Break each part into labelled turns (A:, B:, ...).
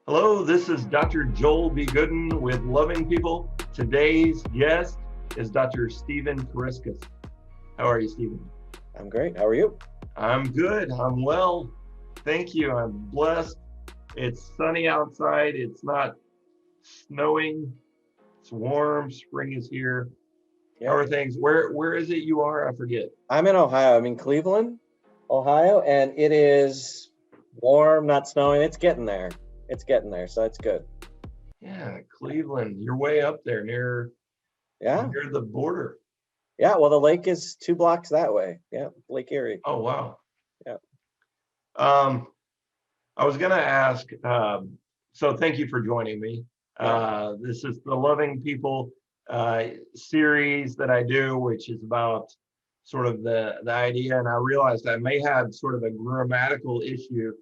A: Hello, this is Dr. Joel B. Goodin with Loving People. Today's guest is Dr. Stephen Karaiskos. How are you, Stephen?
B: I'm great. How are you?
A: I'm good. I'm well. Thank you. I'm blessed. It's sunny outside. It's not snowing. It's warm. Spring is here. How
B: Yeah.
A: are things? Where is it you are? I forget.
B: I'm in Ohio. I'm in Cleveland, Ohio, and it is warm, not snowing. It's getting there. It's getting there, so it's good.
A: Yeah, Cleveland. You're way up there near
B: Yeah.
A: near the border.
B: Yeah. Well, the lake is 2 blocks that way. Yeah. Lake Erie.
A: Oh, wow.
B: Yeah.
A: Um, I was going to ask, so thank you for joining me.
B: Yeah.
A: This is the Loving People series that I do, which is about sort of the idea. And I realized I may have sort of a grammatical issue.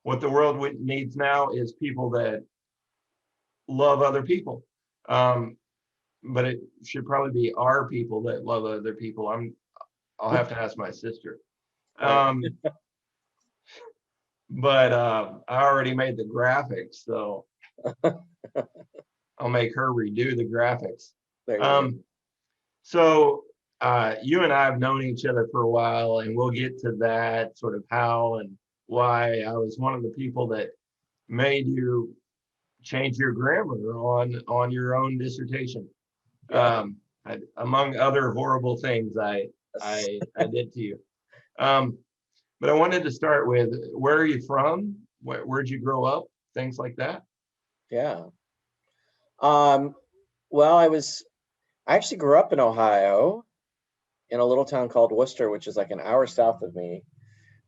A: What the world needs now is people that love other people. Um, but it should probably be our people that love other people. I'll have to ask my sister.
B: Right.
A: Um, but I already made the graphics, so I'll make her redo the graphics.
B: There you go.
A: Um, so you and I have known each other for a while, and we'll get to that sort of how and why. I was one of the people that made you change your grammar on your own dissertation,
B: Yeah.
A: among other horrible things I did to you. Um, but I wanted to start with, where are you from? Where'd you grow up? Things like that.
B: Yeah. Um, well, I actually grew up in Ohio in a little town called Worcester, which is like an hour south of me.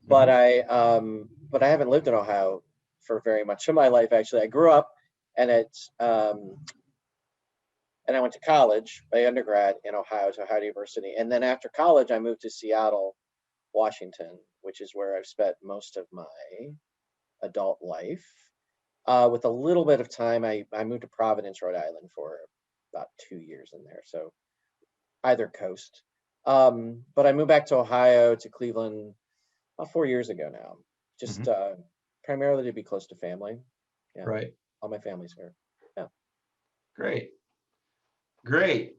B: But
A: Hmm.
B: I haven't lived in Ohio for very much of my life, actually. I grew up and and I went to college, my undergrad in Ohio, to Ohio University. And then after college, I moved to Seattle, Washington, which is where I've spent most of my adult life. With a little bit of time, I moved to Providence, Rhode Island for about 2 years in there. So either coast. But I moved back to Ohio, to Cleveland, about 4 years ago now, just
A: Hmm.
B: primarily to be close to family. Yeah,
A: Right.
B: all my family's here. Yeah.
A: Great. Great.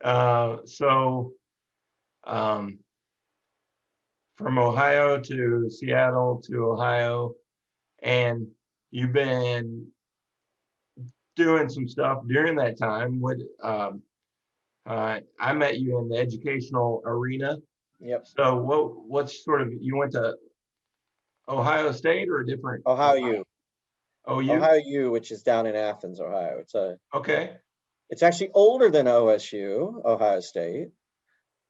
A: So um, from Ohio to Seattle to Ohio, and you've been doing some stuff during that time. I met you in the educational arena.
B: Yep.
A: So what's sort of, you went to Ohio State or a different
B: Ohio
A: Ohio?
B: U,
A: OU?
B: Ohio U, which is down in Athens, Ohio.
A: Okay,
B: It's actually older than OSU, Ohio State.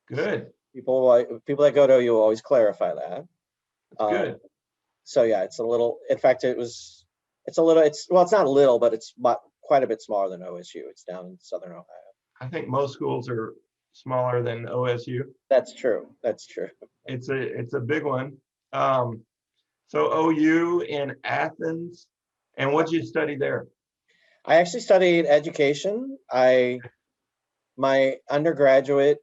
A: good.
B: People that go to OU always clarify that.
A: That's
B: Um,
A: good.
B: so yeah, it's a little. In fact, it's a little. It's not little, but it's quite a bit smaller than OSU. It's down in southern Ohio.
A: I think most schools are smaller than OSU.
B: That's true. That's true.
A: It's a big one. Um, so OU in Athens, and what'd you study there?
B: I actually studied education. My undergraduate,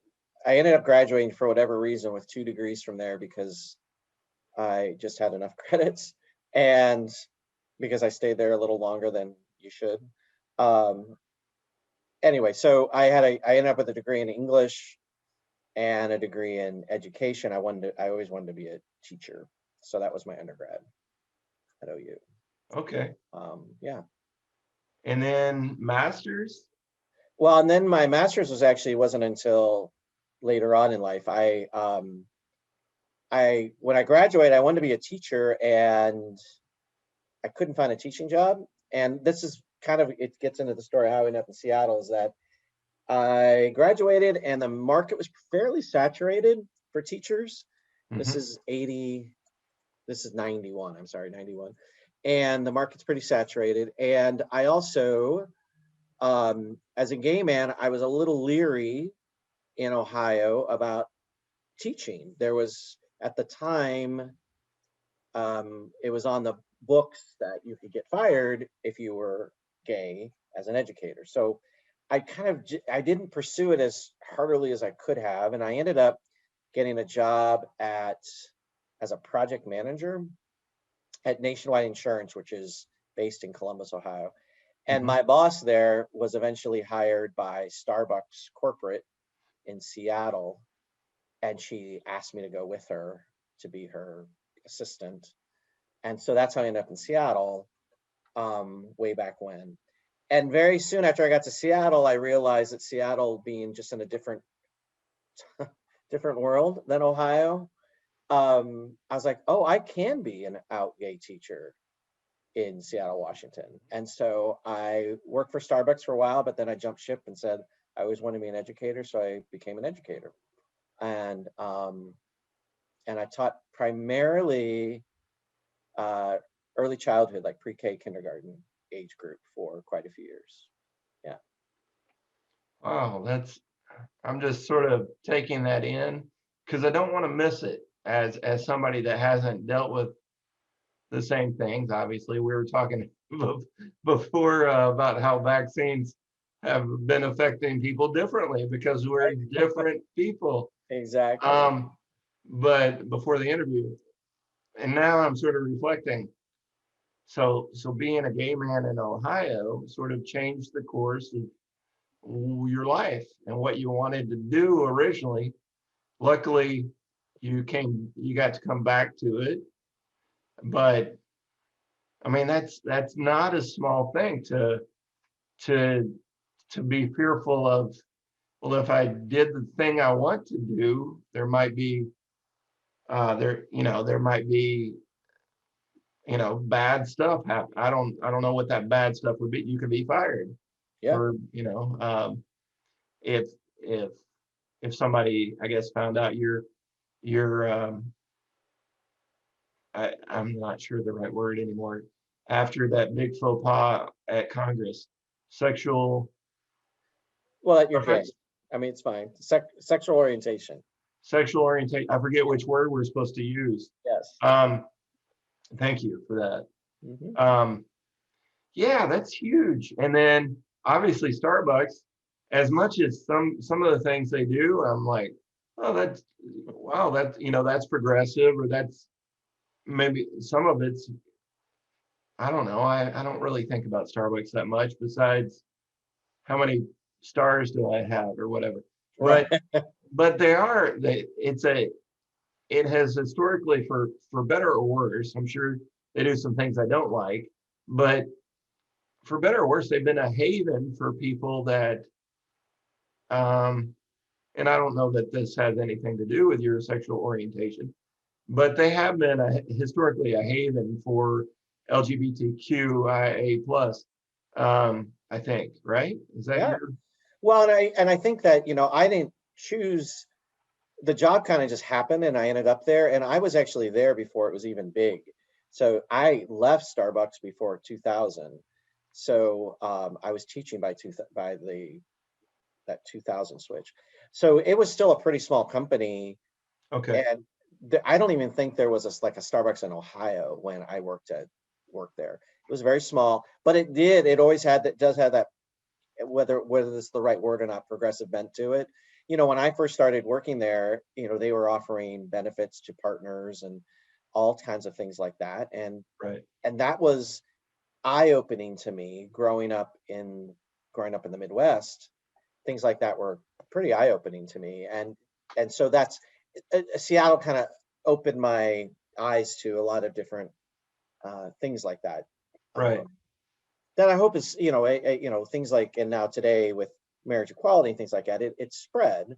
B: I ended up graduating for whatever reason with 2 degrees from there because I just had enough credits and because I stayed there a little longer than you should. Um, anyway, so I ended up with a degree in English and a degree in education. I always wanted to be a teacher. So that was my undergrad at OU.
A: Okay,
B: Yeah.
A: and then masters.
B: Well, and then my master's wasn't until later on in life. When I graduated, I wanted to be a teacher and I couldn't find a teaching job. And this is it gets into the story how I ended up in Seattle, is that I graduated and the market was fairly saturated for teachers. This
A: Hmm.
B: is 91. I'm sorry, 91. And the market's pretty saturated. And I also, as a gay man, I was a little leery in Ohio about teaching. There was, at the time, it was on the books that you could get fired if you were gay as an educator. So I didn't pursue it as heartily as I could have, and I ended up getting a job as a project manager at Nationwide Insurance, which is based in Columbus, Ohio. And
A: Mhm.
B: my boss there was eventually hired by Starbucks corporate in Seattle, and she asked me to go with her to be her assistant. And so that's how I ended up in Seattle, way back when. And very soon after I got to Seattle, I realized that Seattle, being just in a different world than Ohio, I was like, oh, I can be an out gay teacher in Seattle, Washington. And so I worked for Starbucks for a while, but then I jumped ship and said I always wanted to be an educator, so I became an educator. And I taught primarily uh, early childhood, like pre-K, kindergarten age group for quite a few years. Yeah.
A: Wow, I'm just sort of taking that in because I don't want to miss it as somebody that hasn't dealt with the same things. Obviously, we were talking before about how vaccines have been affecting people differently because we're different people.
B: Exactly.
A: Um, but before the interview, and now I'm sort of reflecting. So being a gay man in Ohio sort of changed the course of your life and what you wanted to do originally. Luckily, you got to come back to it. But I mean, that's not a small thing to to be fearful of. Well, if I did the thing I want to do, there might be there might be bad stuff happen. I don't know what that bad stuff would be. You could be fired
B: Yeah.
A: for if if if somebody, I guess, found out your I'm not sure the right word anymore, after that big faux pas at Congress, sexual
B: Well, you're gay.
A: offense,
B: I mean, it's fine. Sexual orientation.
A: sexual orientation. I forget which word we're supposed to use.
B: Yes.
A: Um, Thank you for
B: Hmm.
A: that. Yeah, that's huge. And then obviously Starbucks, as much as some of the things they do, I'm like, oh, that's wow, that's progressive, or that's maybe some of it's, I don't know. I don't really think about Starbucks that much besides how many stars do I have or whatever.
B: Right.
A: But it has historically, for better or worse, I'm sure they do some things I don't like, but for better or worse, they've been a haven for people that um and I don't know that this has anything to do with your sexual orientation, but they have been historically a haven for LGBTQIA plus. I think, right? Is that
B: Yeah.
A: your
B: Well, and I think that, I didn't choose the job, kind of just happened and I ended up there, and I was actually there before it was even big. So I left Starbucks before 2000. So I was teaching by the that 2000 switch. So it was still a pretty small company,
A: okay?
B: and I don't even think there was like a Starbucks in Ohio when I worked there. It was very small, but it always had that does have that, whether it's the right word or not, progressive bent to it. When I first started working there, they were offering benefits to partners and all kinds of things like that.
A: Right.
B: And that was eye-opening to me growing up in the Midwest. Things like that were pretty eye-opening to me. And so that's Seattle kind of opened my eyes to a lot of different things like that.
A: Right.
B: That I hope is, things like, and now today with marriage equality and things like that, it's spread,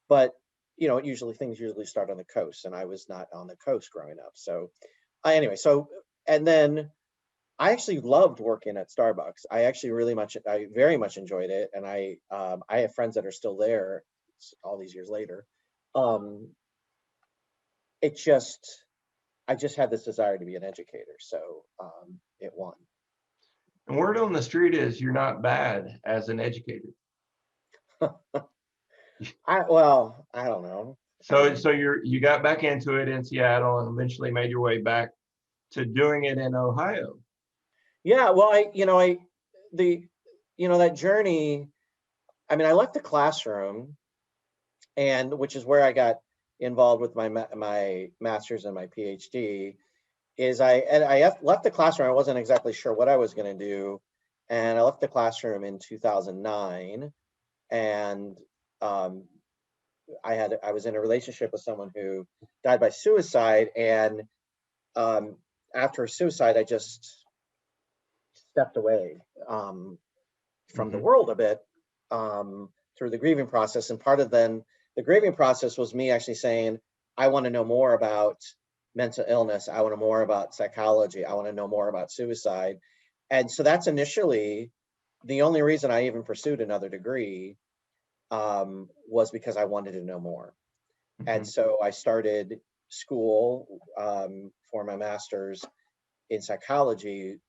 B: but things usually start on the coast, and I was not on the coast growing up. So anyway, and then I actually loved working at Starbucks. I very much enjoyed it, and I have friends that are still there all these years later. Um, it just I just had this desire to be an educator, so it won.
A: And word on the street is you're not bad as an educator.
B: I don't know.
A: So you got back into it in Seattle and eventually made your way back to doing it in Ohio.
B: Yeah, well, the, that journey. I mean, I left the classroom, and which is where I got involved with my master's and my PhD. is I left the classroom. I wasn't exactly sure what I was going to do, and I left the classroom in 2009, and um, I was in a relationship with someone who died by suicide, and um, after suicide, I just stepped away from the
A: Hmm.
B: world a bit through the grieving process. And part of then the grieving process was me actually saying, I want to know more about mental illness. I want to know more about psychology. I want to know more about suicide. And so that's initially the only reason I even pursued another degree was because I wanted to know more. And
A: Hmm.
B: so I started school for my master's in psychology,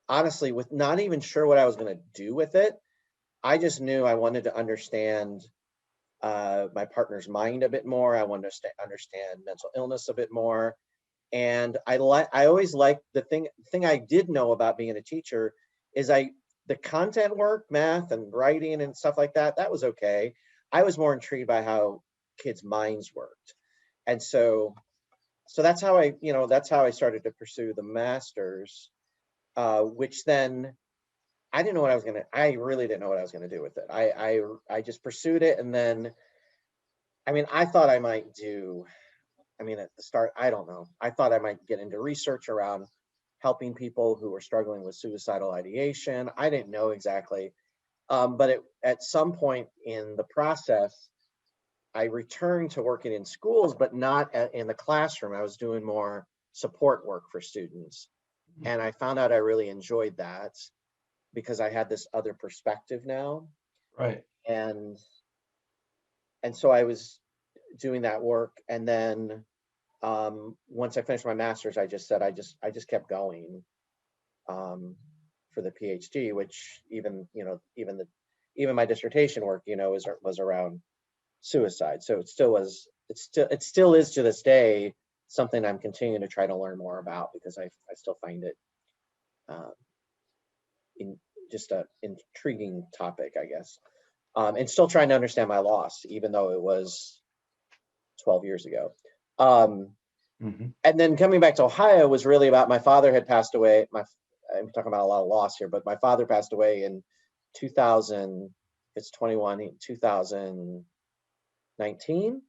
B: honestly, with not even sure what I was going to do with it. I just knew I wanted to understand my partner's mind a bit more. I wanted to understand mental illness a bit more. And I always liked the thing I did know about being a teacher is the content work, math and writing and stuff like that, that was okay. I was more intrigued by how kids' minds worked. And so that's how I started to pursue the master's, which then I didn't know what I was gonna. I really didn't know what I was gonna do with it. I just pursued it, and then I mean, I thought I might do. I mean, at the start, I don't know. I thought I might get into research around helping people who were struggling with suicidal ideation. I didn't know exactly, at some point in the process, I returned to working in schools, but not in the classroom. I was doing more support work for students, and I found out I really enjoyed that because I had this other perspective now,
A: Right.
B: and so I was doing that work, and then once I finished my master's, I just said I just kept going um, for the PhD, which even my dissertation work, was around suicide. So it still is to this day something I'm continuing to try to learn more about because I still find it uh, in just a intriguing topic, I guess. And still trying to understand my loss, even though it was 12 years ago. Um,
A: Hmm.
B: and then coming back to Ohio was really about my father had passed away. I'm talking about a lot of loss here, but my father passed away in 2000. It's 2019,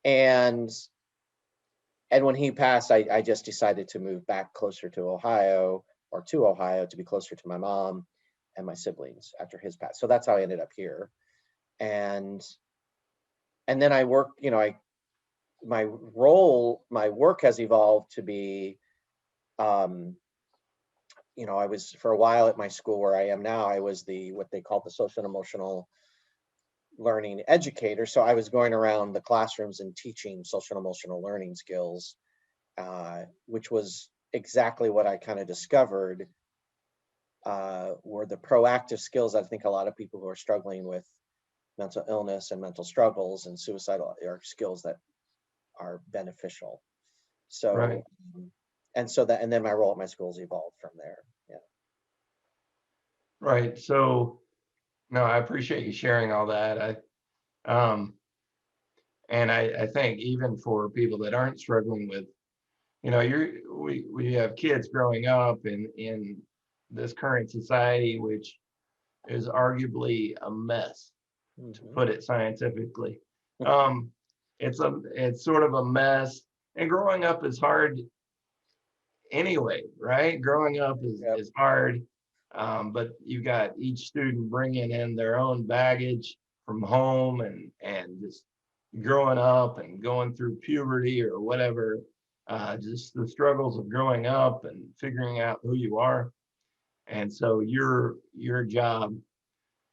B: and when he passed, I just decided to move back closer to Ohio to be closer to my mom and my siblings after his pass. So that's how I ended up here, and then I work. My work has evolved to be um, I was for a while at my school where I am now, I was what they call the social and emotional learning educator. So I was going around the classrooms and teaching social and emotional learning skills, which was exactly what I kind of discovered were the proactive skills that I think a lot of people who are struggling with mental illness and mental struggles and suicidal are skills that are beneficial.
A: Right.
B: So, and then my role at my schools evolved from there. Yeah.
A: Right. So no, I appreciate you sharing all that. Um, I think even for people that aren't struggling with, we have kids growing up in this current society, which is arguably a mess, to
B: Hmm.
A: put it scientifically. Um, it's sort of a mess, and growing up is hard anyway, right? Growing up
B: Yep.
A: is hard, but you've got each student bringing in their own baggage from home and just growing up and going through puberty or whatever, just the struggles of growing up and figuring out who you are. And so your job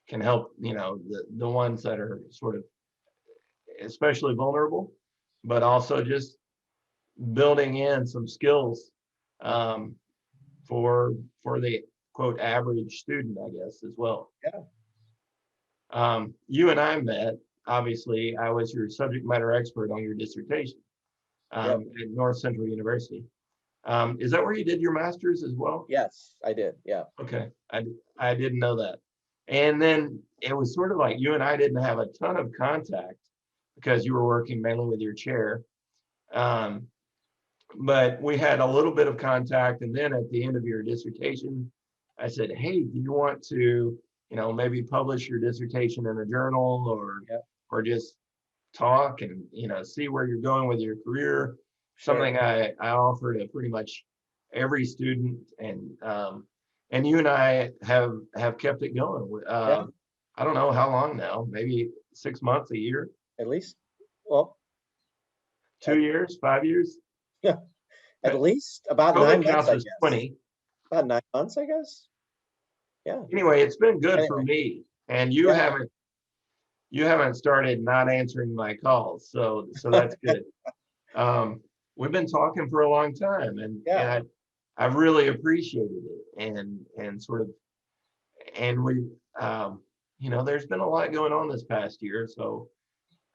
A: can help, the ones that are sort of especially vulnerable, but also just building in some skills um, for the quote average student, I guess, as well.
B: Yeah.
A: You and I met. Obviously, I was your subject matter expert on your dissertation
B: Yep.
A: at North Central University. Is that where you did your master's as well?
B: Yes, I did. Yeah.
A: Okay, I didn't know that. And then it was sort of like you and I didn't have a ton of contact because you were working mainly with your chair. Um, but we had a little bit of contact. And then at the end of your dissertation, I said, hey, do you want to, maybe publish your dissertation in a journal,
B: Yep,
A: or just talk and, see where you're going with your career?
B: sure.
A: Something I offer to pretty much every student. And you and I have kept it going.
B: Yeah,
A: I don't know how long now, maybe 6 months, a year,
B: at least, well, at,
A: 2 years, 5 years.
B: yeah, at
A: Uh,
B: least about
A: COVID
B: 9 months,
A: counts
B: I
A: as
B: guess.
A: 20.
B: About 9 months, I guess. Yeah.
A: Anyway, it's been good for
B: Anyway,
A: me. And you
B: yeah,
A: haven't started not answering my calls. So that's good. Um, we've been talking for a long time, and
B: yeah,
A: I've really appreciated it, and sort of, and we, um, there's been a lot going on this past year. So,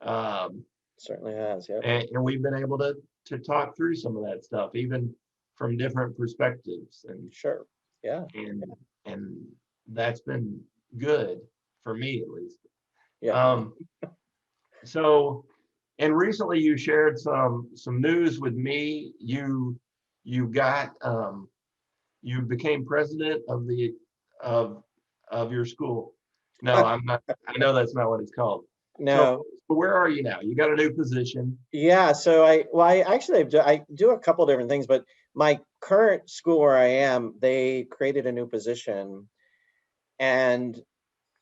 A: um,
B: certainly has. Yep.
A: and we've been able to talk through some of that stuff, even from different perspectives,
B: Sure. Yeah.
A: and and that's been good for me, at least.
B: Yeah.
A: Um, so, and recently you shared some news with me. You got you became president of of your school. No, I'm not. I know that's not what it's called. So,
B: No.
A: where are you now? You got a new position.
B: Yeah. So I actually I do a couple different things, but my current school where I am, they created a new position, and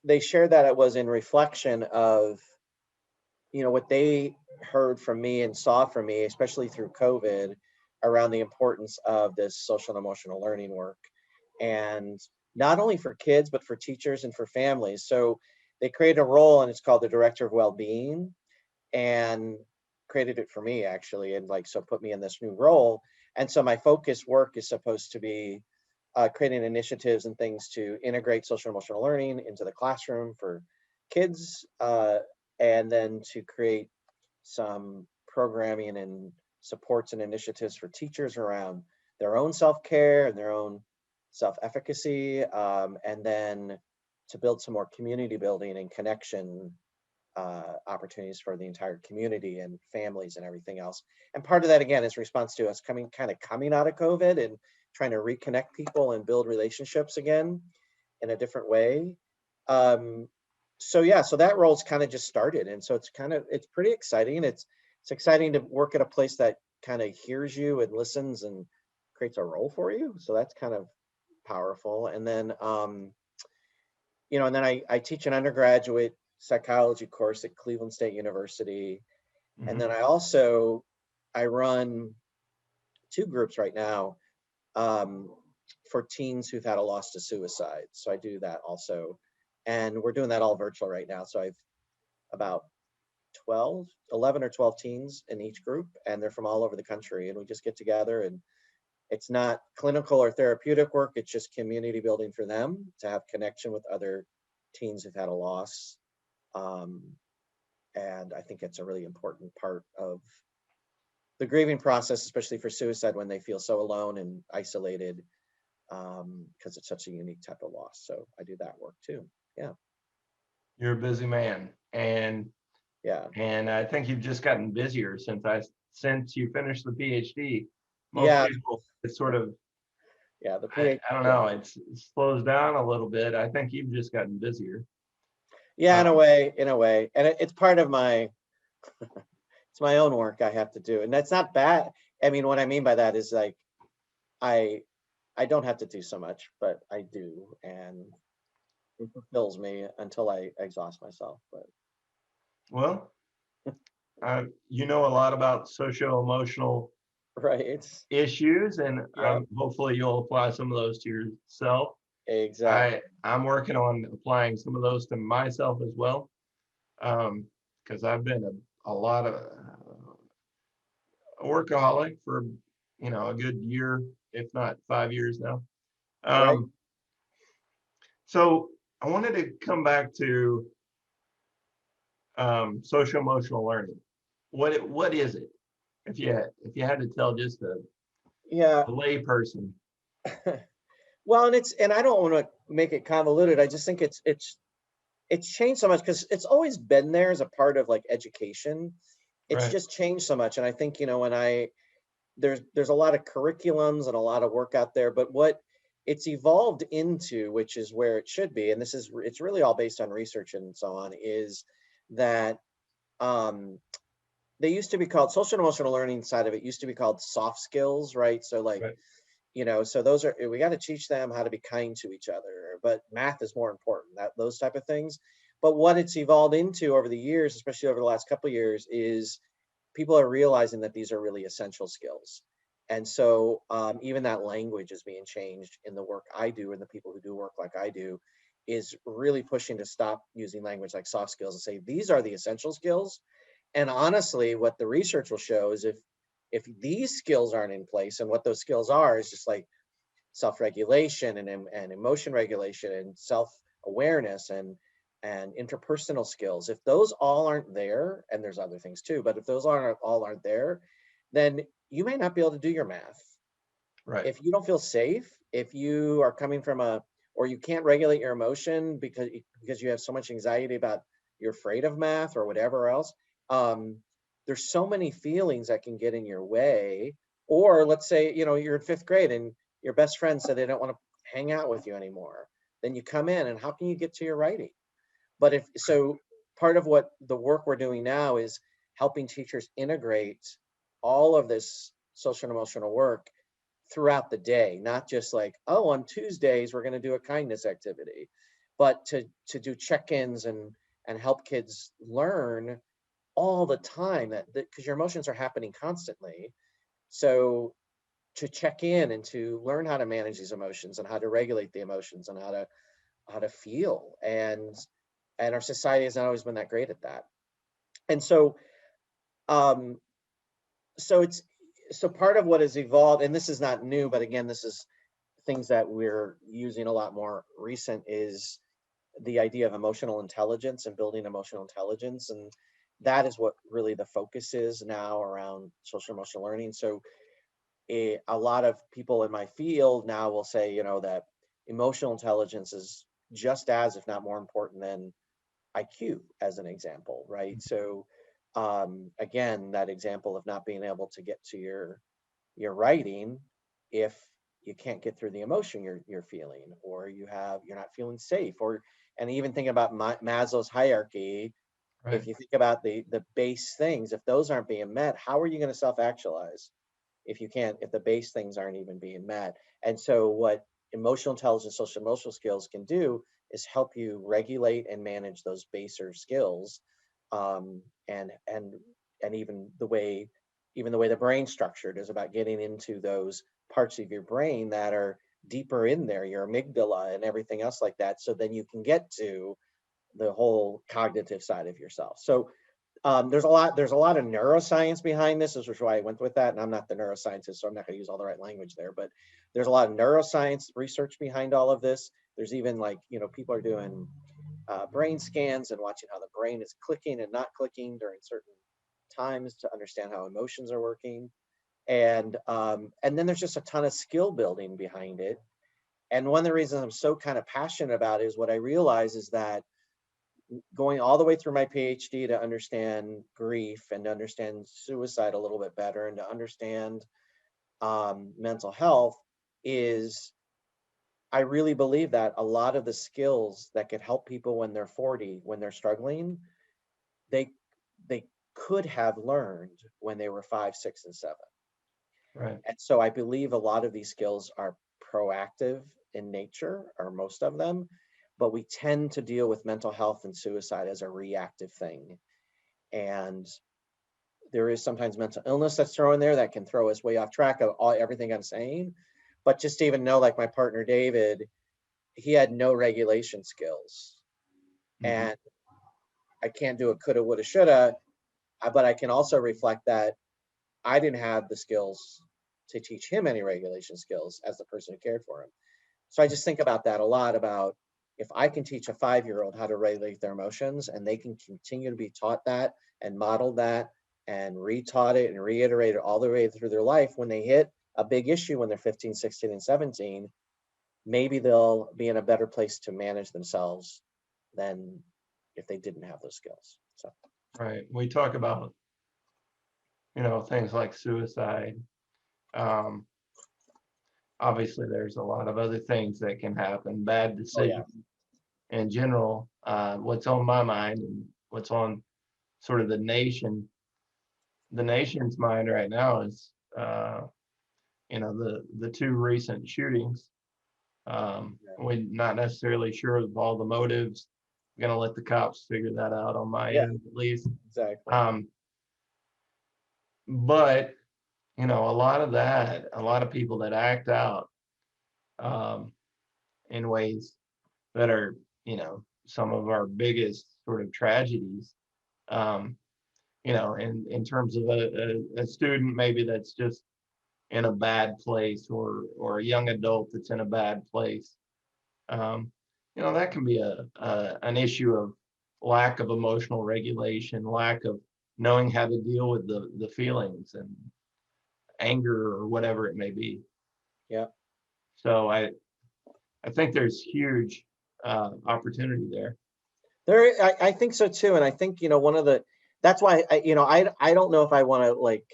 B: they shared that it was in reflection of, what they heard from me and saw from me, especially through COVID, around the importance of this social and emotional learning work. And not only for kids, but for teachers and for families. So they created a role, and it's called the Director of Wellbeing, and created it for me actually. And like, so put me in this new role. And so my focus work is supposed to be creating initiatives and things to integrate social emotional learning into the classroom for kids, and then to create some programming and supports and initiatives for teachers around their own self-care and their own self-efficacy, and then to build some more community building and connection opportunities for the entire community and families and everything else. And part of that again is response to us coming out of COVID and trying to reconnect people and build relationships again in a different way. Um, so yeah, so that role's kind of just started, and so it's pretty exciting. It's exciting to work at a place that kind of hears you and listens and creates a role for you. So that's kind of powerful. And then and then I teach an undergraduate psychology course at Cleveland State University. And
A: Mhm.
B: then I run two groups right now, um, for teens who've had a loss to suicide. So I do that also. And we're doing that all virtual right now. So I've about 11 or 12 teens in each group, and they're from all over the country. And we just get together, and it's not clinical or therapeutic work. It's just community building for them to have connection with other teens who've had a loss. Um, and I think it's a really important part of the grieving process, especially for suicide when they feel so alone and isolated, because it's such a unique type of loss. So I do that work too. Yeah.
A: You're a busy man,
B: Yeah.
A: and I think you've just gotten busier since you finished the PhD. Most
B: Yeah.
A: people, it's sort of,
B: Yeah. The
A: I,
B: PhD.
A: I don't
B: Yeah.
A: know, it slows down a little bit. I think you've just gotten busier.
B: Yeah.
A: Um,
B: In a way. And it's part of it's my own work I have to do. And that's not bad. I mean, what I mean by that is like, I, I don't have to do so much, but I do. And it fulfills me until I exhaust myself. But
A: well, you know a lot about socio-emotional
B: right.
A: issues, and
B: Yeah.
A: hopefully you'll apply some of those to yourself.
B: Exactly.
A: I'm working on applying some of those to myself as well, because I've been a lot of a workaholic for a good year, if not 5 years now.
B: Right.
A: Um, so I wanted to come back to social emotional learning. What is it? If you had to tell just
B: Yeah.
A: a lay person.
B: Well, and I don't want to make it convoluted. I just think it's changed so much because it's always been there as a part of like education. It's
A: Right.
B: just changed so much. And I think, when there's a lot of curriculums and a lot of work out there, but what it's evolved into, which is where it should be, and it's really all based on research and so on, is that um, they used to be called social and emotional learning side of it used to be called soft skills, right? So like,
A: Right.
B: so those are, we got to teach them how to be kind to each other, but math is more important, that those type of things. But what it's evolved into over the years, especially over the last couple of years, is people are realizing that these are really essential skills. And so even that language is being changed in the work I do, and the people who do work like I do is really pushing to stop using language like soft skills and say these are the essential skills. And honestly, what the research will show is if these skills aren't in place, and what those skills are is just like self-regulation and emotion regulation and self-awareness and interpersonal skills, if those all aren't there, and there's other things too, but if those aren't there, then you may not be able to do your math.
A: Right.
B: If you don't feel safe, if you are coming from or you can't regulate your emotion because you have so much anxiety about, you're afraid of math or whatever else, um, there's so many feelings that can get in your way. Or let's say, you're in fifth grade and your best friend said they don't want to hang out with you anymore. Then you come in, and how can you get to your writing? But if so, part of what the work we're doing now is helping teachers integrate all of this social and emotional work throughout the day, not just like, oh, on Tuesdays we're going to do a kindness activity, but to do check-ins and help kids learn all the time, that because your emotions are happening constantly. So to check in and to learn how to manage these emotions and how to regulate the emotions and how to feel, and our society has not always been that great at that. And um so it's so part of what has evolved, and this is not new, but again, this is things that we're using a lot more recent, is the idea of emotional intelligence and building emotional intelligence. And that is what really the focus is now around social emotional learning. So a lot of people in my field now will say, that emotional intelligence is just as, if not more important than IQ, as an example, right? So again, that example of not being able to get to your writing if you can't get through the emotion you're feeling, or you're not feeling safe, or and even think about Maslow's hierarchy.
A: Right.
B: If you think about the base things, if those aren't being met, how are you going to self-actualize if the base things aren't even being met? And so what emotional intelligence, social emotional skills can do is help you regulate and manage those baser skills, um, and and and even the way the brain's structured is about getting into those parts of your brain that are deeper in there, your amygdala and everything else like that, so then you can get to the whole cognitive side of yourself. So there's a lot of neuroscience behind this. This is why I went with that. And I'm not the neuroscientist, so I'm not going to use all the right language there. But there's a lot of neuroscience research behind all of this. There's even like, people are doing brain scans and watching how the brain is clicking and not clicking during certain times to understand how emotions are working. And then there's just a ton of skill building behind it. And one of the reasons I'm so kind of passionate about it is what I realize is that going all the way through my PhD to understand grief and to understand suicide a little bit better and to understand mental health, is I really believe that a lot of the skills that could help people when they're 40, when they're struggling, they they could have learned when they were 5, 6, and 7.
A: Right.
B: And so I believe a lot of these skills are proactive in nature, or most of them, but we tend to deal with mental health and suicide as a reactive thing. And there is sometimes mental illness that's thrown in there that can throw us way off track of everything I'm saying. But just to even know, like my partner David, he had no regulation skills.
A: Hmm.
B: And I can't do a coulda, woulda, shoulda, but I can also reflect that I didn't have the skills to teach him any regulation skills as the person who cared for him. So I just think about that a lot, about if I can teach a 5-year-old how to regulate their emotions, and they can continue to be taught that and modeled that and retaught it and reiterate it all the way through their life, when they hit a big issue when they're 15, 16, and 17, maybe they'll be in a better place to manage themselves than if they didn't have those skills.
A: Right. We talk about, things like suicide. Um, Obviously, there's a lot of other things that can happen, bad
B: Oh yeah.
A: decisions in general. What's on my mind and what's on sort of the nation's mind right now is, the two recent shootings. We're not necessarily sure of all the motives. I'm gonna let the cops figure that out on my
B: Yeah,
A: end at least.
B: exactly.
A: Um, but a lot of people that act out um, in ways that are, some of our biggest sort of tragedies. Um, in terms of a student maybe that's just in a bad place, or a young adult that's in a bad place. Um, that can be an issue of lack of emotional regulation, lack of knowing how to deal with the feelings and anger or whatever it may be.
B: Yeah.
A: So I think there's huge opportunity there.
B: I think so too. And I think, one of the, that's why I don't know if I want to like,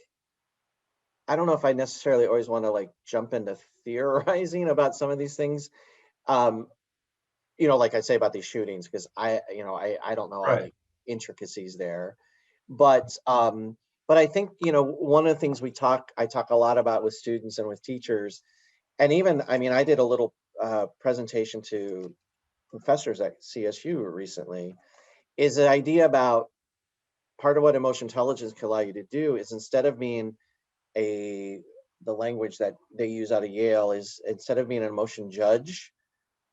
B: I don't know if I necessarily always want to like jump into theorizing about some of these things. Um, like I say about these shootings, because I don't know all
A: Right.
B: the intricacies there. But I think, one of the things I talk a lot about with students and with teachers, and even, I mean, I did a little presentation to professors at CSU recently, is the idea about part of what emotion intelligence can allow you to do is, instead of being a the language that they use out of Yale is, instead of being an emotion judge,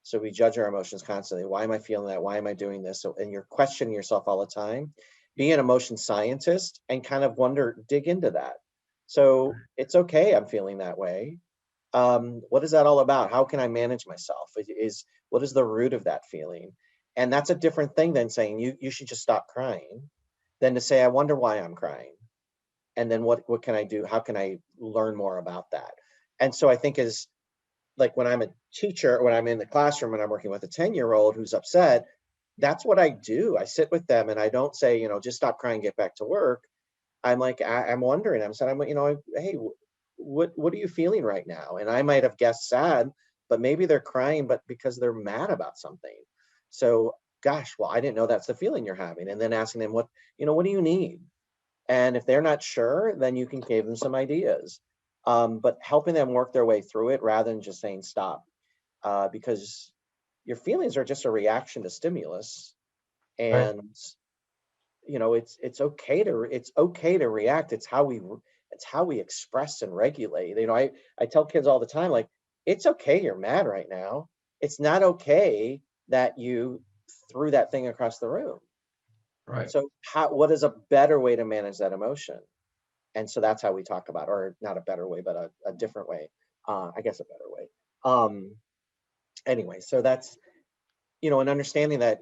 B: so we judge our emotions constantly. Why am I feeling that? Why am I doing this? So, and you're questioning yourself all the time. Be an emotion scientist and kind of dig into that. So it's okay, I'm feeling that way. What is that all about? How can I manage myself? What is the root of that feeling? And that's a different thing than saying you should just stop crying, than to say, I wonder why I'm crying. And then what can I do? How can I learn more about that? And so I think, is like when I'm a teacher, when I'm in the classroom and I'm working with a 10-year-old who's upset, that's what I do. I sit with them and I don't say, just stop crying, get back to work. I'm like, I'm wondering. I'm saying, hey, what are you feeling right now? And I might have guessed sad, but maybe they're crying, but because they're mad about something. So, gosh, well, I didn't know that's the feeling you're having. And then asking them, what do you need? And if they're not sure, then you can give them some ideas. But helping them work their way through it rather than just saying stop, because your feelings are just a reaction to stimulus,
A: Right.
B: and it's okay to react. It's how we express and regulate. I tell kids all the time, like, it's okay you're mad right now. It's not okay that you threw that thing across the room.
A: Right.
B: So what is a better way to manage that emotion? And so that's how we talk about, or not a better way, but a different way. I guess a better way. Anyway, so that's, an understanding that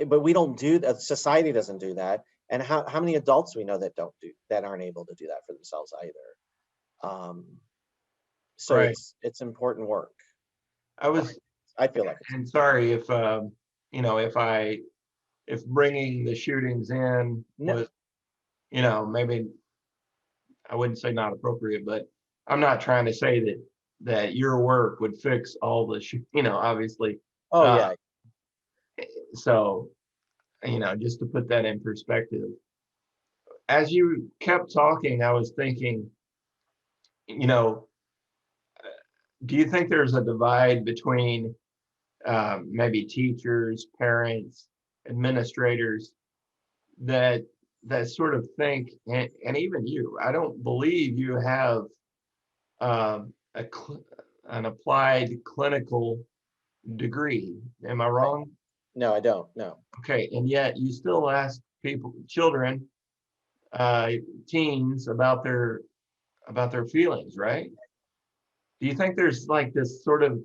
B: but we don't do that. Society doesn't do that. And how many adults we know that aren't able to do that for themselves either. Um, so
A: Right.
B: it's important work.
A: I
B: Uh,
A: was,
B: I feel like it's,
A: and sorry if, if bringing the shootings in
B: no,
A: was, maybe I wouldn't say not appropriate, but I'm not trying to say that your work would fix all the, obviously.
B: oh
A: Uh,
B: yeah,
A: so, just to put that in perspective, as you kept talking, I was thinking, you know, do you think there's a divide between maybe teachers, parents, administrators that sort of think, and even you, I don't believe you have a an applied clinical degree. Am I
B: right.
A: wrong?
B: No, I don't. No.
A: Okay, and yet you still ask people, children, uh, teens about their feelings, right? Do you think there's like this sort of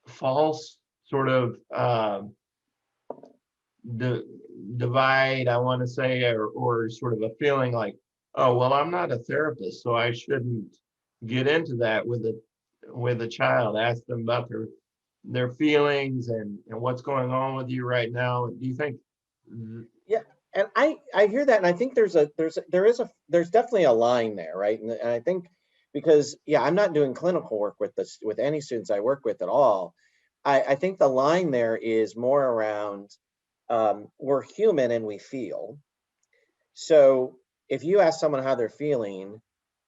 A: false sort of the divide, I want to say, or sort of a feeling like, oh, well, I'm not a therapist, so I shouldn't get into that with a child, ask them about their feelings and what's going on with you right now. Do you think
B: Yeah. And I hear that, and I think there's definitely a line there, right? And I think because yeah, I'm not doing clinical work with this with any students I work with at all. I think the line there is more around we're human and we feel. So if you ask someone how they're feeling,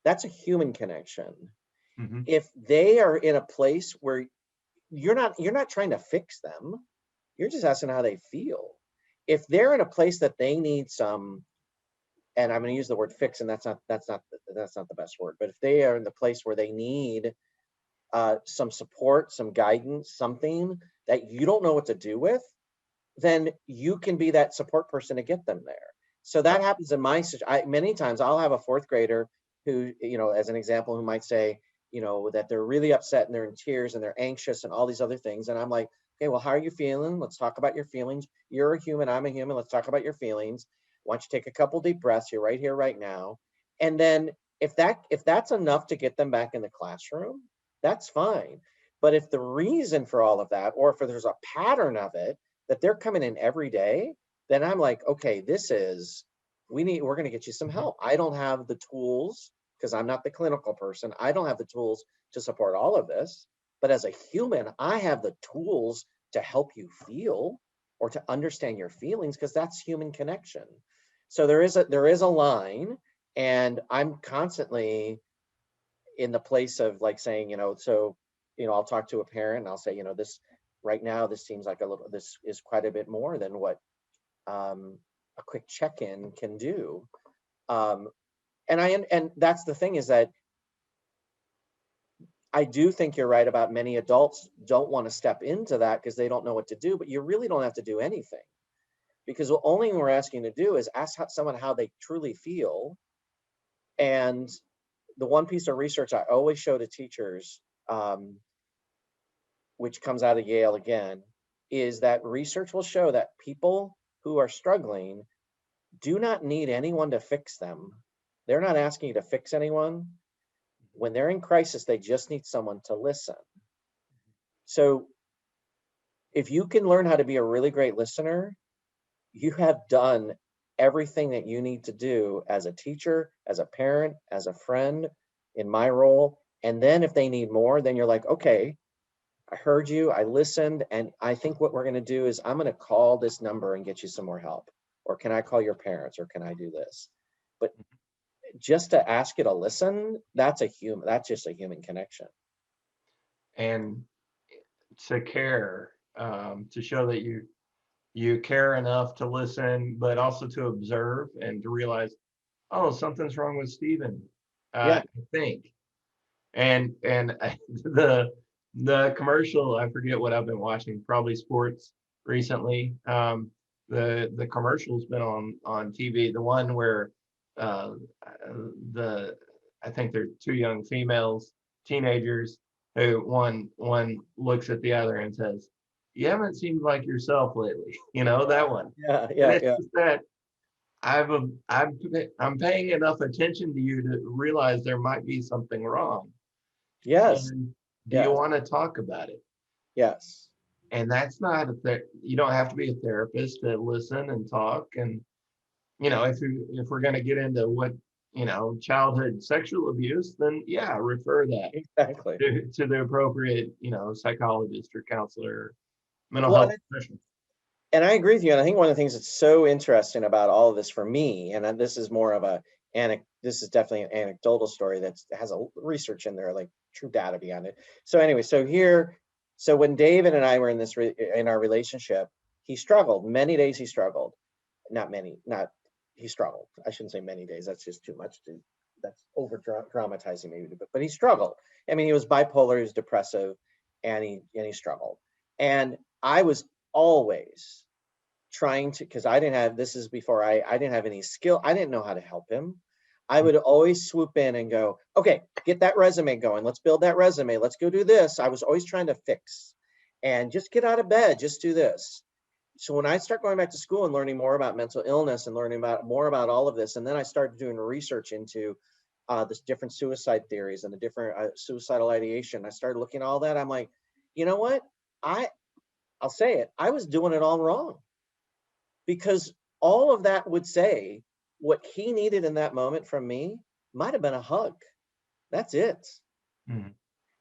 B: that's a human connection.
A: Hmm.
B: If they are in a place where you're not trying to fix them, you're just asking how they feel. If they're in a place that they need some, and I'm going to use the word fix, and that's not the best word, but if they are in the place where they need some support, some guidance, something that you don't know what to do with, then you can be that support person to get them there. So that happens in my many times I'll have a fourth grader who, as an example, who might say, that they're really upset and they're in tears and they're anxious and all these other things. And I'm like, okay, well, how are you feeling? Let's talk about your feelings. You're a human, I'm a human. Let's talk about your feelings. Why don't you take a couple deep breaths? You're right here, right now. And then if that's enough to get them back in the classroom, that's fine. But if the reason for all of that, or if there's a pattern of it, that they're coming in every day, then I'm like, okay, we're going to get you some help. I don't have the tools because I'm not the clinical person. I don't have the tools to support all of this. But as a human, I have the tools to help you feel or to understand your feelings because that's human connection. So there is a line, and I'm constantly in the place of like saying, I'll talk to a parent and I'll say, this right now, this seems like this is quite a bit more than what a quick check-in can do. Um, and that's the thing, is that I do think you're right about many adults don't want to step into that because they don't know what to do, but you really don't have to do anything, because the only thing we're asking to do is ask someone how they truly feel. And the one piece of research I always show to teachers, which comes out of Yale again, is that research will show that people who are struggling do not need anyone to fix them. They're not asking you to fix anyone. When they're in crisis, they just need someone to listen. So if you can learn how to be a really great listener, you have done everything that you need to do as a teacher, as a parent, as a friend, in my role. And then if they need more, then you're like, okay, I heard you, I listened, and I think what we're going to do is I'm going to call this number and get you some more help. Or can I call your parents, or can I do this? But just to ask you to listen, that's just a human connection.
A: And to care, to show that you care enough to listen, but also to observe and to realize, oh, something's wrong with Steven.
B: Yeah.
A: I think, and the commercial, I forget what I've been watching, probably sports recently. The commercial's been on TV. The one where uh, the I think they're two young females, teenagers, who one looks at the other and says, "You haven't seemed like yourself lately." That one.
B: Yeah,
A: And
B: yeah,
A: it's
B: yeah.
A: just that I'm paying enough attention to you to realize there might be something wrong.
B: Yes,
A: And do you
B: yes,
A: want to talk about it?
B: yes.
A: And that's not you don't have to be a therapist to listen and talk. And if we're going to get into what childhood sexual abuse, then yeah, refer that
B: Exactly.
A: to the appropriate psychologist or counselor, mental
B: Well,
A: health
B: and
A: professional.
B: I agree with you. And I think one of the things that's so interesting about all of this for me, and this is more of this is definitely an anecdotal story that has a research in there, like true data behind it. So anyway, so when David and I were in our relationship, he struggled. Many days he struggled. Not many, not he struggled. I shouldn't say many days. That's just too much. That's over dramatizing maybe, but he struggled. I mean, he was bipolar, he was depressive, and he struggled. And I was always trying to, because I didn't have, this is before I didn't have any skill. I didn't know how to help him. I would always swoop in and go, okay, get that resume going. Let's build that resume. Let's go do this. I was always trying to fix and just get out of bed, just do this. So when I start going back to school and learning more about mental illness and learning more about all of this, and then I started doing research into this different suicide theories and the different suicidal ideation, I started looking at all that. I'm like, you know what? I'll say it. I was doing it all wrong, because all of that would say what he needed in that moment from me might have been a hug. That's it.
A: Mhm.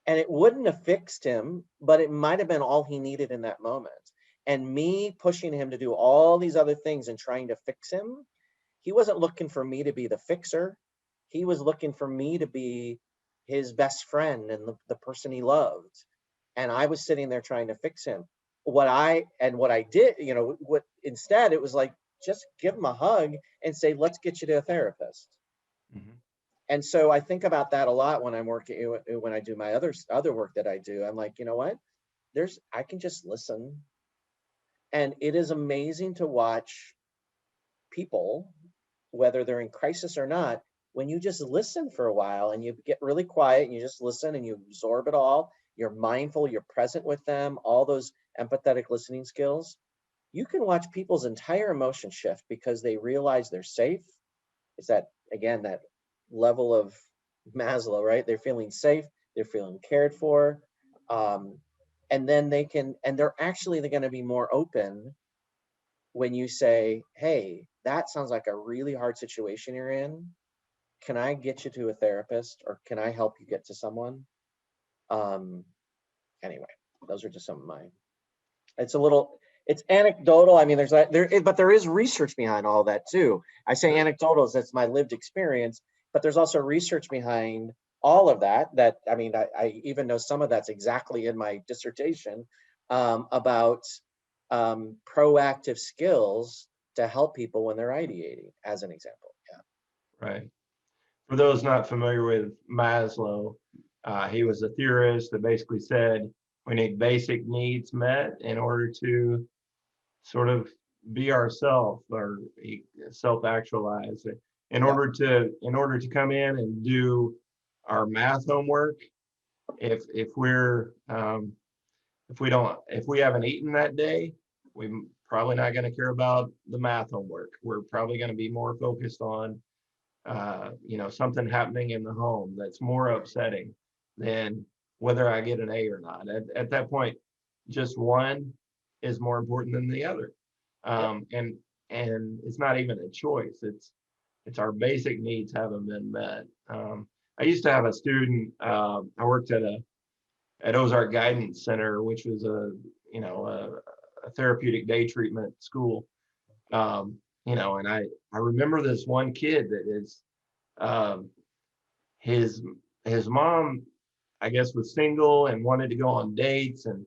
B: And it wouldn't have fixed him, but it might have been all he needed in that moment. And me pushing him to do all these other things and trying to fix him, he wasn't looking for me to be the fixer. He was looking for me to be his best friend and the person he loved. And I was sitting there trying to fix him. What I did, what instead it was like, just give him a hug and say, let's get you to a therapist.
A: Mhm.
B: And so I think about that a lot when I'm working, when I do my other work that I do. I'm like, you know what? I can just listen. And it is amazing to watch people, whether they're in crisis or not, when you just listen for a while and you get really quiet and you just listen and you absorb it all, you're mindful, you're present with them, all those empathetic listening skills, you can watch people's entire emotion shift because they realize they're safe. It's that, again, that level of Maslow, right? They're feeling safe, they're feeling cared for. Um, and then they're actually going to be more open when you say, hey, that sounds like a really hard situation you're in. Can I get you to a therapist or can I help you get to someone? Um, anyway, those are just some of mine. It's anecdotal. I mean, but there is research behind all that too. I say anecdotal, that's my lived experience, but there's also research behind all of that. I mean, I even know some of that's exactly in my dissertation, about proactive skills to help people when they're ideating, as an example.
A: Right. For those not familiar with Maslow, he was a theorist that basically said we need basic needs met in order to sort of be ourselves or self-actualize.
B: Yeah,
A: In order to come in and do our math homework, if we're if we haven't eaten that day, we probably not going to care about the math homework. We're probably going to be more focused on something happening in the home that's more upsetting than whether I get an A or not. At that point, just one is more important than the other.
B: yeah,
A: And it's not even a choice. It's our basic needs haven't been met. I used to have a student. I worked at Ozark Guidance Center, which was a therapeutic day treatment school. And I remember this one kid that is um, his his mom, I guess, was single and wanted to go on dates and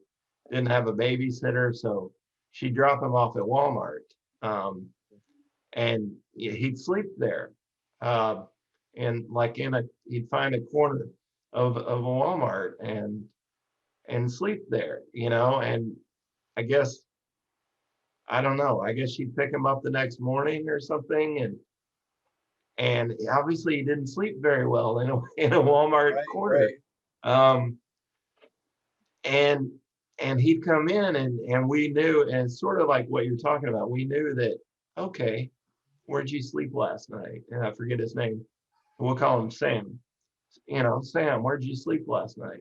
A: didn't have a babysitter, so she dropped him off at Walmart, um, and he'd sleep there, uh, and like he'd find a corner of a Walmart and sleep there, and I guess I don't know. I guess she'd pick him up the next morning or something, and obviously he didn't sleep very well in a Walmart
B: right,
A: corner.
B: right,
A: Um, and and he'd come in and we knew, and it's sort of like what you're talking about. We knew that, okay, where'd you sleep last night? And I forget his name. We'll call him Sam. Sam, where'd you sleep last night?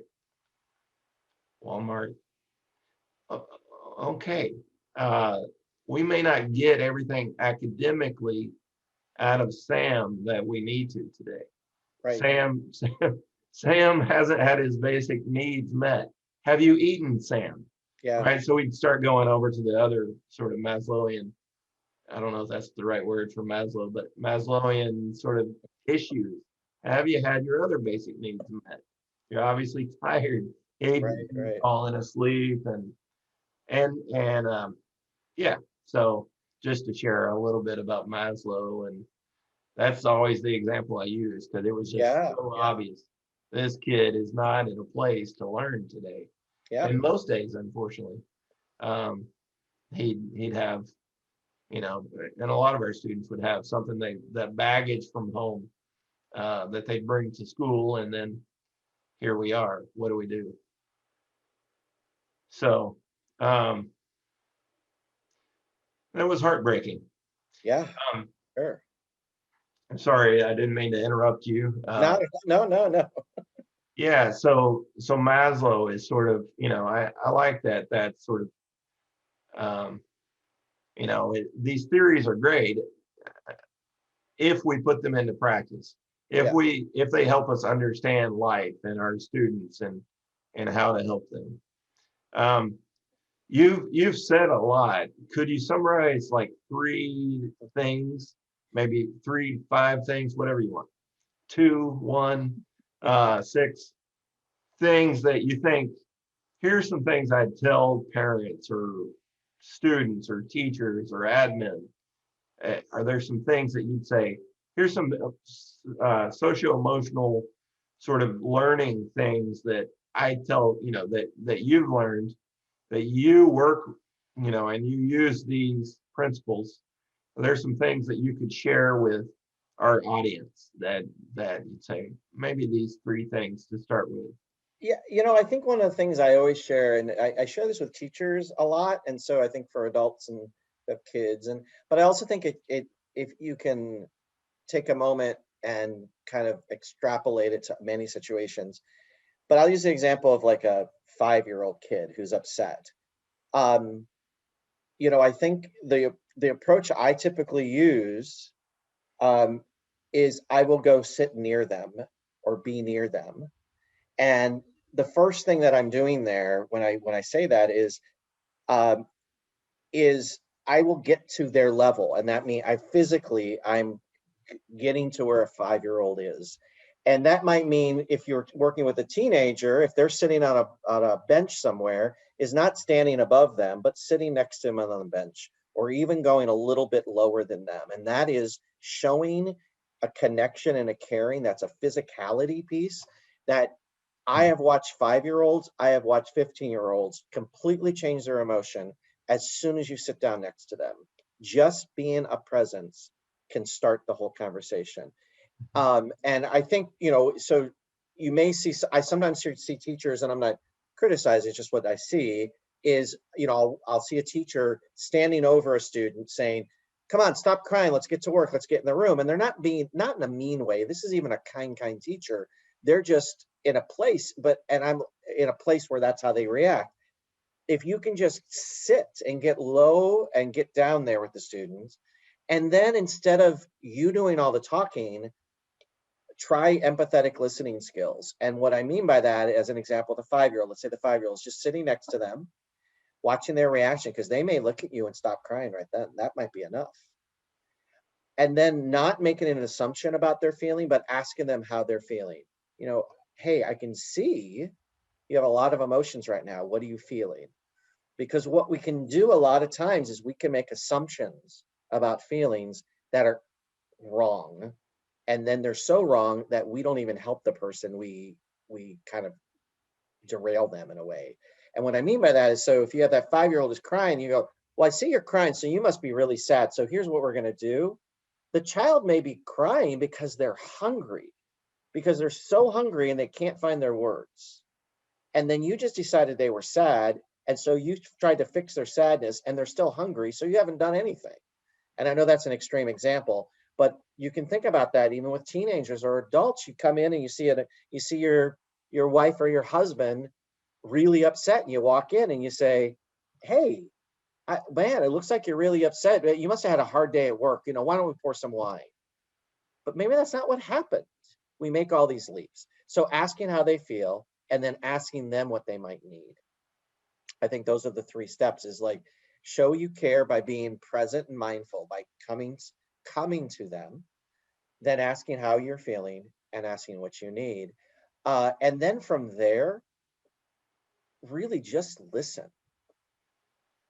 A: Walmart. "O- Okay. Uh, we may not get everything academically out of Sam that we need to today.
B: right.
A: Sam hasn't had his basic needs met. Have you eaten, Sam?
B: Yeah,
A: Right. So we'd start going over to the other sort of Maslowian, I don't know if that's the right word for Maslow, but Maslowian sort of issues. Have you had your other basic needs met? You're obviously tired,
B: right,
A: maybe
B: right.
A: falling asleep and yeah. So just to share a little bit about Maslow, and that's always the example I use because it was just
B: Yeah,
A: so
B: yeah,
A: obvious. This kid is not in a place to learn today.
B: yeah,
A: And most days, unfortunately, um, he'd have, and a lot of our students would have something that baggage from home that they'd bring to school, and then here we are. What do we do? So um, that was heartbreaking.
B: yeah,
A: Um,
B: sure.
A: I'm sorry, I didn't mean to interrupt you.
B: No, no, no, no.
A: Yeah, so Maslow is sort of, I like that sort of um, You know, these theories are great if we put them into practice.
B: Yeah.
A: If they help us understand life and our students and how to help them. Um, you've said a lot. Could you summarize like 3 things, maybe 3, 5 things, whatever you want, 2, 1, 6 things that you think, here's some things I'd tell parents or students or teachers or admin. Are there some things that you'd say, here's some socio-emotional sort of learning things that I tell, that you've learned, that you work, and you use these principles. There's some things that you could share with our audience that you'd say, maybe these 3 things to start with.
B: Yeah, I think one of the things I always share, and I share this with teachers a lot, and so I think for adults and have kids, but I also think if you can take a moment and kind of extrapolate it to many situations. But I'll use the example of like a 5-year-old kid who's upset. Um, I think the approach I typically use um, is I will go sit near them or be near them. And the first thing that I'm doing there when I say that um, is I will get to their level, and that means I'm getting to where a 5-year-old is. And that might mean if you're working with a teenager, if they're sitting on a bench somewhere, is not standing above them, but sitting next to them on the bench, or even going a little bit lower than them. And that is showing a connection and a caring. That's a physicality piece that I have watched 5-year-olds, I have watched 15-year-olds completely change their emotion as soon as you sit down next to them. Just being a presence can start the whole conversation. And I think, so you may see, I sometimes see teachers, and I'm not criticizing, it's just what I see is, I'll see a teacher standing over a student saying, come on, stop crying, let's get to work, let's get in the room. And they're not in a mean way. This is even a kind teacher. They're just in a place, and I'm in a place where that's how they react. If you can just sit and get low and get down there with the students, and then instead of you doing all the talking, try empathetic listening skills. And what I mean by that, as an example, the 5-year-old, let's say the 5-year-old is just sitting next to them, watching their reaction, because they may look at you and stop crying right then. That might be enough. And then not making an assumption about their feeling, but asking them how they're feeling. Hey, I can see you have a lot of emotions right now. What are you feeling? Because what we can do a lot of times is we can make assumptions about feelings that are wrong, and then they're so wrong that we don't even help the person. We kind of derail them in a way. And what I mean by that is, so if you have that 5-year-old is crying, you go, well, I see you're crying, so you must be really sad, so here's what we're going to do. The child may be crying because they're hungry, because they're so hungry and they can't find their words. And then you just decided they were sad, and so you tried to fix their sadness, and they're still hungry, so you haven't done anything. And I know that's an extreme example, but you can think about that even with teenagers or adults. You come in and you see your wife or your husband really upset, and you walk in and you say, hey, man, it looks like you're really upset. You must have had a hard day at work. Why don't we pour some wine? But maybe that's not what happened. We make all these leaps. So asking how they feel and then asking them what they might need. I think those are the 3 steps, is like, show you care by being present and mindful, by coming to them, then asking how you're feeling and asking what you need. And then from there, really just listen.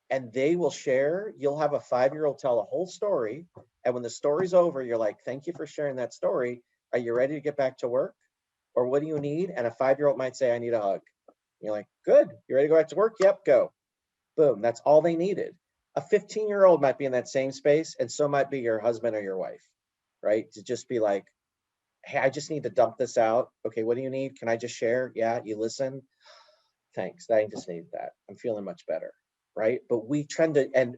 B: And they will share. You'll have a 5-year-old tell a whole story. And when the story's over, you're like, thank you for sharing that story. Are you ready to get back to work? Or what do you need? And a 5-year-old might say, I need a hug. You're like, good. You ready to go back to work? Yep, go. Boom. That's all they needed. A 15-year-old might be in that same space, and so might be your husband or your wife, right? To just be like, hey, I just need to dump this out. Okay, what do you need? Can I just share? Yeah, you listen. Thanks. I just need that. I'm feeling much better, right? But we tend to, and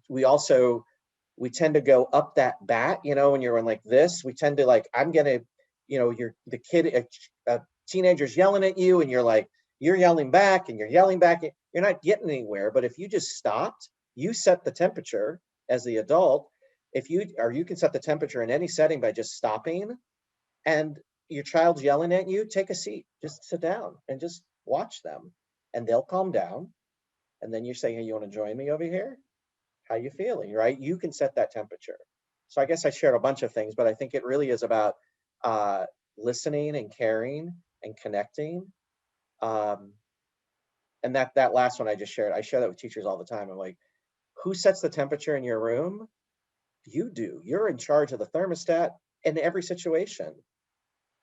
B: we tend to go up that bat, when you're in like this, we tend to like, I'm gonna, you're the kid, a teenager's yelling at you, and you're like, you're yelling back and you're yelling back. You're not getting anywhere. But if you just stopped You set the temperature as the adult. If you can set the temperature in any setting by just stopping, and your child's yelling at you, take a seat, just sit down and just watch them, and they'll calm down. And then you say, hey, you want to join me over here? How you feeling, right? You can set that temperature. So I guess I shared a bunch of things, but I think it really is about listening and caring and connecting. Um, and that last one I just shared, I share that with teachers all the time. I'm like, who sets the temperature in your room? You do. You're in charge of the thermostat in every situation.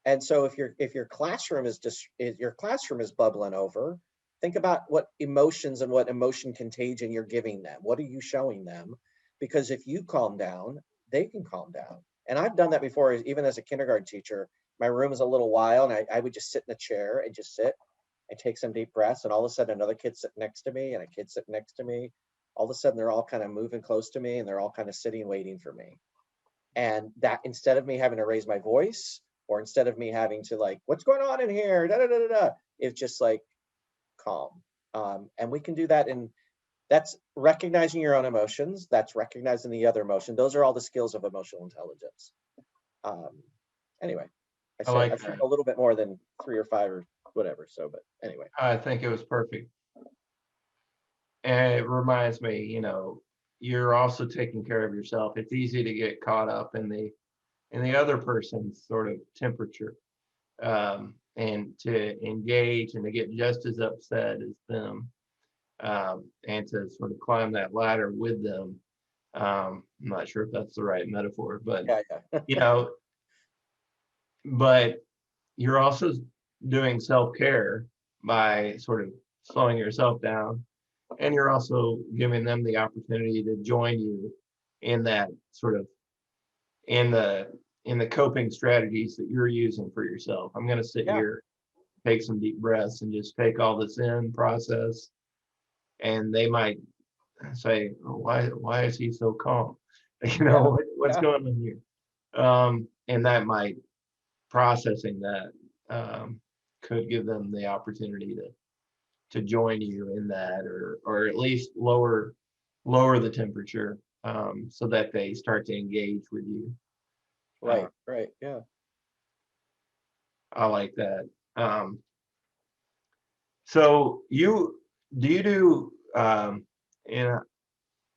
B: And so if your classroom is just your classroom is bubbling over, think about what emotions and what emotion contagion you're giving them. What are you showing them? Because if you calm down, they can calm down. And I've done that before, even as a kindergarten teacher. My room is a little wild, and I would just sit in a chair and just sit and take some deep breaths. And all of a sudden, another kid sitting next to me and a kid sitting next to me. All of a sudden, they're all kind of moving close to me, and they're all kind of sitting, waiting for me. And that, instead of me having to raise my voice, or instead of me having to like, what's going on in here? Da, da, da, da, da, it's just like calm. And we can do that. And that's recognizing your own emotions. That's recognizing the other emotion. Those are all the skills of emotional intelligence. Um, anyway,
A: I like
B: I've shared
A: that.
B: a little bit more than 3 or 5 or whatever. So, but anyway.
A: I think it was perfect. And it reminds me, you're also taking care of yourself. It's easy to get caught up in the other person's sort of temperature, and to engage and to get just as upset as them, and to sort of climb that ladder with them. I'm not sure if that's the right metaphor, but
B: Yeah, yeah.
A: you know, but you're also doing self-care by sort of slowing yourself down, and you're also giving them the opportunity to join you in that sort of in the in the coping strategies that you're using for yourself. I'm going to sit
B: Yeah,
A: here, take some deep breaths, and just take all this in, process, and they might say, oh, why is he so calm?
B: yeah,
A: What's
B: yeah.
A: going on here? And that might processing that, could give them the opportunity to join you in that, or at least lower the temperature, so that they start to engage with you. Uh,
B: Right, right. Yeah.
A: I like that. So do you do, and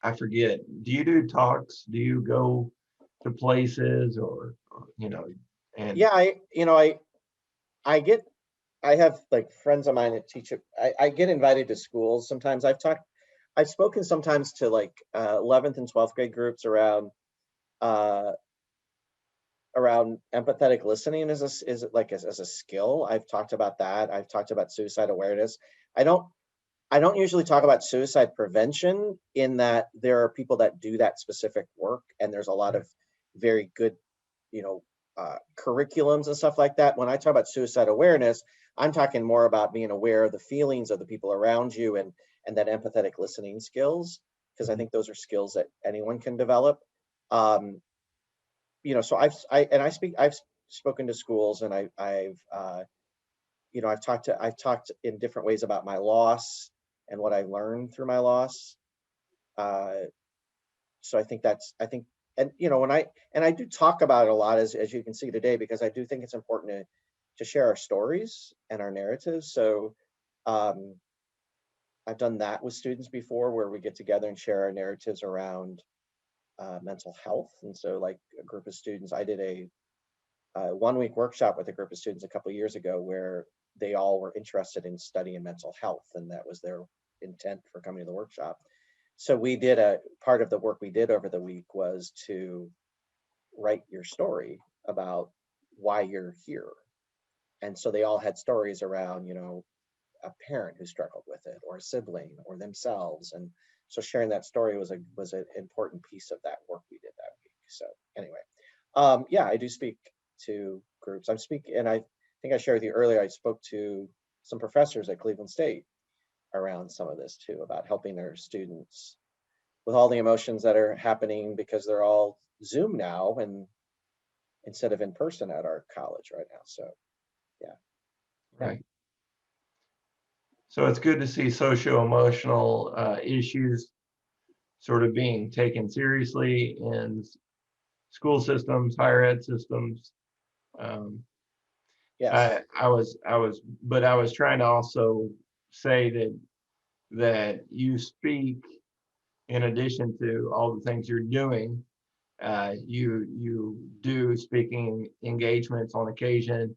A: I forget, do you do talks? Do you go to places, and
B: Yeah, I get I have like friends of mine that teach it. I get invited to schools sometimes. I've spoken sometimes to like 11th and 12th grade groups uh, around empathetic listening is it like as a skill. I've talked about that. I've talked about suicide awareness. I don't I don't usually talk about suicide prevention, in that there are people that do that specific work, and there's a lot of very good, you know, curriculums and stuff like that. When I talk about suicide awareness, I'm talking more about being aware of the feelings of the people around you, and that empathetic listening skills, because I think those are skills that anyone can develop. Um, so I've spoken to schools, and I've talked in different ways about my loss and what I learned through my loss. Uh, so I think, and I do talk about it a lot, as you can see today, because I do think it's important to share our stories and our narratives. So um, I've done that with students before, where we get together and share our narratives around mental health. And so, like a group of students, I did a 1 week workshop with a group of students a couple of years ago, where they all were interested in studying mental health, and that was their intent for coming to the workshop. So we did a part of the work we did over the week was to write your story about why you're here. And so they all had stories around, a parent who struggled with it, or a sibling, or themselves. And so sharing that story was an important piece of that work we did that week. So anyway, yeah, I do speak to groups. And I think I shared with you earlier, I spoke to some professors at Cleveland State around some of this too, about helping their students with all the emotions that are happening, because they're all Zoom now, and instead of in person at our college right now. So yeah, yeah,
A: right. So it's good to see socio-emotional issues sort of being taken seriously in school systems, higher ed systems.
B: Yes.
A: But I was trying to also say that you speak, in addition to all the things you're doing, you do speaking engagements on occasion.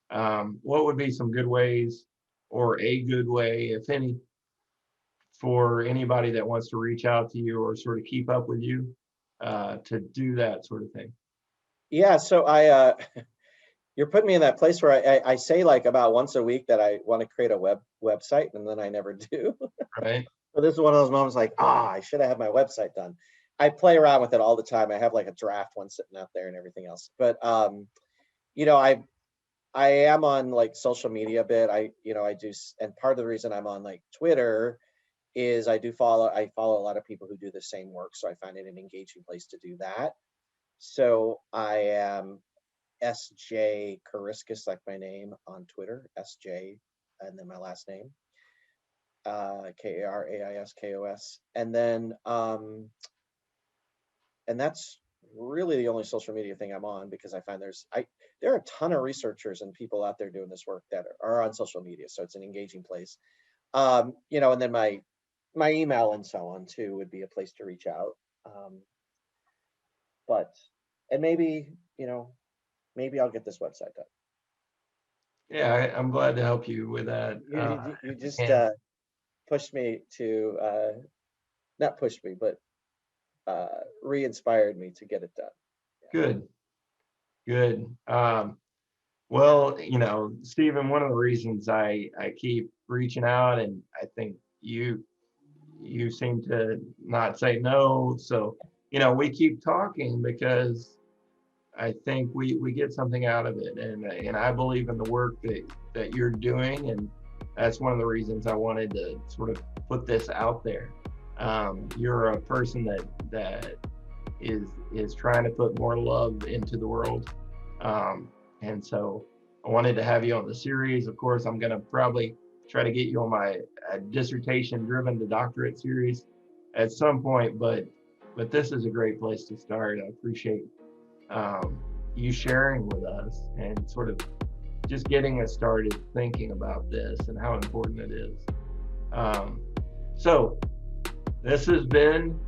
A: What would be some good ways, or a good way, if any, for anybody that wants to reach out to you or sort of keep up with you, to do that sort of thing?
B: Yeah. So you're putting me in that place where I say like about once a week that I want to create a website, and then I never do.
A: Right?
B: So this is one of those moments like, I should have had my website done. I play around with it all the time. I have like a draft one sitting out there and everything else. But you know, I am on like social media a bit. I do, and part of the reason I'm on like Twitter is I follow a lot of people who do the same work, so I find it an engaging place to do that. So I am SJ Karaiskos, like my name on Twitter, SJ, and then my last name, Karaiskos. And that's really the only social media thing I'm on, because I find there are a ton of researchers and people out there doing this work that are on social media, so it's an engaging place. And then my email and so on too would be a place to reach out. But and maybe I'll get this website done.
A: Yeah, I'm glad to help you with that.
B: You just
A: And
B: pushed me to not pushed me, but re-inspired me to get it done.
A: good, good. Well, Stephen, one of the reasons I keep reaching out, and I think you seem to not say no. So, we keep talking because I think we get something out of it, and I believe in the work that you're doing, and that's one of the reasons I wanted to sort of put this out there. You're a person that is trying to put more love into the world, and so I wanted to have you on the series. Of course, I'm going to probably try to get you on my dissertation driven to doctorate series at some point, but this is a great place to start. I appreciate you sharing with us and sort of just getting us started thinking about this and how important it is. So this has been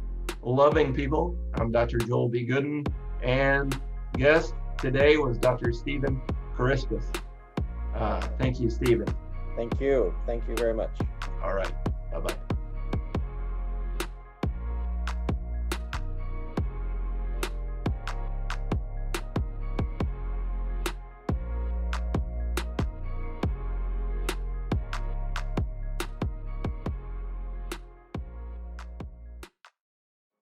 A: Loving People. I'm Dr. Joel B. Goodin, and guest today was Dr. Stephen Karaiskos. Thank you, Stephen.
B: Thank you. Thank you very much.
A: All right. Bye-bye.